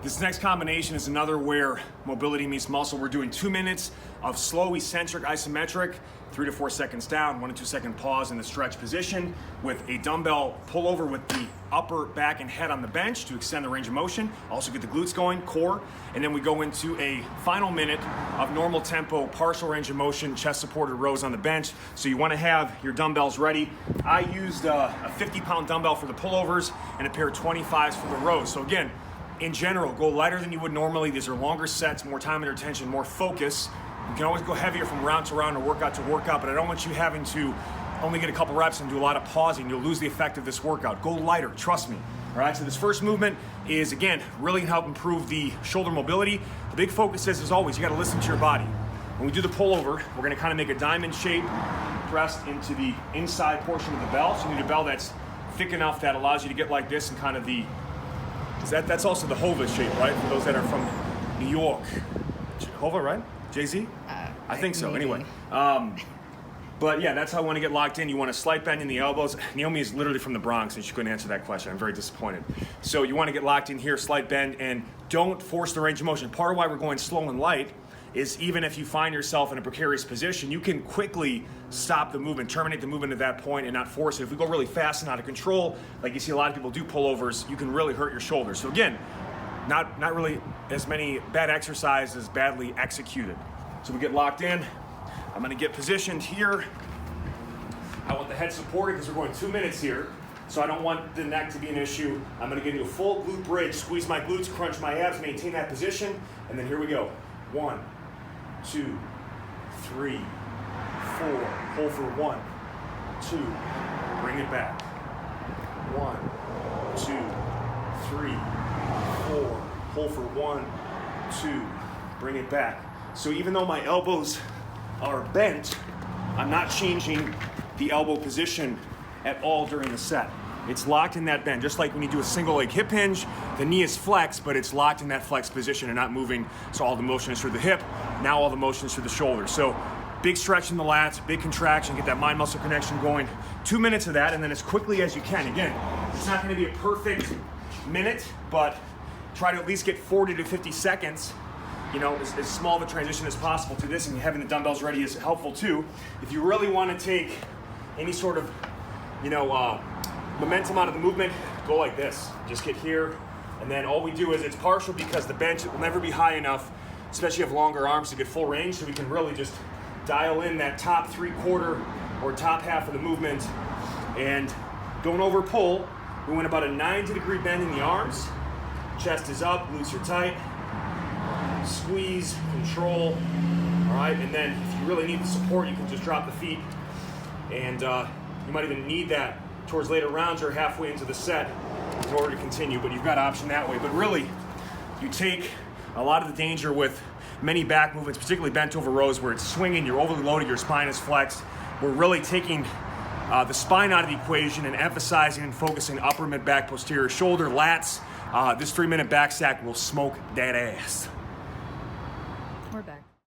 This next combination is another where mobility meets muscle. We're doing 2 minutes of slow eccentric isometric, 3 to 4 seconds down, 1 to 2 second pause in the stretch position with a dumbbell pullover with the upper back and head on the bench to extend the range of motion. Also get the glutes going, core, and then we go into a final minute of normal tempo, partial range of motion, chest supported rows on the bench. So you want to have your dumbbells ready. I used a 50-pound dumbbell for the pullovers and a pair of 25s for the rows. So again, in general, go lighter than you would normally. These are longer sets, more time and attention, more focus. You can always go heavier from round to round or workout to workout, but I don't want you having to only get a couple reps and do a lot of pausing. You'll lose the effect of this workout. Go lighter, trust me. All right, so this first movement is, again, really gonna help improve the shoulder mobility. The big focus is, as always, you gotta listen to your body. When we do the pullover, we're gonna kind of make a diamond shape, pressed into the inside portion of the bell. So you need a bell that's thick enough that allows you to get like this and kind of the, that's also the Hova shape, right? For those that are from New York. Hova, right? Jay-Z? I think so, anyway. But yeah, that's how I want to get locked in. You want a slight bend in the elbows. Naomi is literally from the Bronx and she couldn't answer that question. I'm very disappointed. So you want to get locked in here, slight bend, and don't force the range of motion. Part of why we're going slow and light is even if you find yourself in a precarious position, you can quickly stop the movement, terminate the movement at that point and not force it. If we go really fast and out of control, like you see a lot of people do pullovers, you can really hurt your shoulders. So again, not really as many bad exercises badly executed. So we get locked in. I'm gonna get positioned here. I want the head supported because we're going 2 minutes here. So I don't want the neck to be an issue. I'm gonna give you a full glute bridge, squeeze my glutes, crunch my abs, maintain that position. And then here we go. 1, 2, 3, 4, hold for 1, 2, bring it back. 1, 2, 3, 4, hold for 1, 2, bring it back. So even though my elbows are bent, I'm not changing the elbow position at all during the set. It's locked in that bend, just like when you do a single leg hip hinge, the knee is flexed, but it's locked in that flex position and not moving, so all the motion is through the hip, now all the motion is through the shoulder. So big stretch in the lats, big contraction, get that mind-muscle connection going. 2 minutes of that, and then as quickly as you can. Again, it's not gonna be a perfect minute, but try to at least get 40 to 50 seconds, you know, as small of a transition as possible to this, and having the dumbbells ready is helpful too. If you really wanna take any sort of, you know, momentum out of the movement, go like this. Just get here, and then all we do is, it's partial because the bench will never be high enough, especially if you have longer arms to get full range, so we can really just dial in that top 3/4 or top half of the movement, and don't over pull. We want about a 90-degree bend in the arms. Chest is up, glutes are tight. Squeeze, control, all right? And then if you really need the support, you can just drop the feet, and you might even need that towards later rounds or halfway into the set in order to continue, but you've got option that way. But really, you take a lot of the danger with many back movements, particularly bent over rows where it's swinging, you're overly loaded, your spine is flexed. We're really taking the spine out of the equation and emphasizing and focusing upper, mid, back, posterior shoulder, lats. This 3-minute back stack will smoke that ass.